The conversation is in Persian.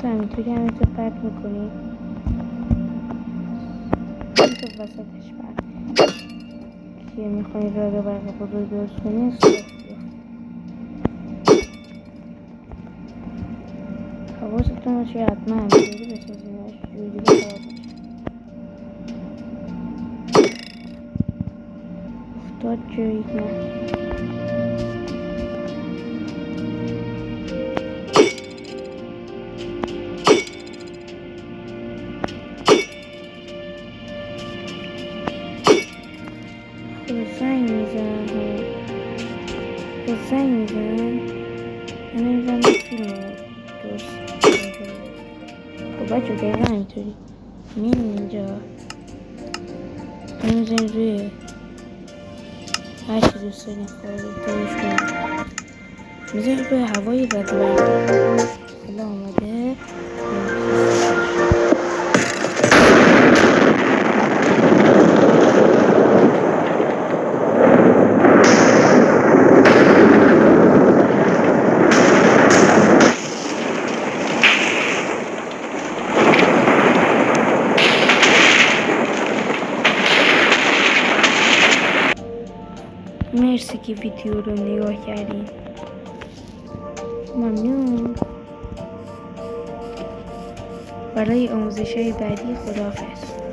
تو همینطور پرت میکنی تو وسطش پرت که میخوایی راه برق بزرگ درست کنی حواستون باشه حتما همینطوری بسازینش جوری دیگه خراب میشه. افتاد جایی نه زنگ میزنن من نمیزنم فیلم رو درست خب بچه دقیقا همینطوری میریم اینجا میزنیم روی هرچی دوست داریم خواهد کنیم میزنیم روی هوای رد حالا آمده مرسی که ویدیو رو نگاه کردین ممنون برای آموزش های بعدی خداحافظ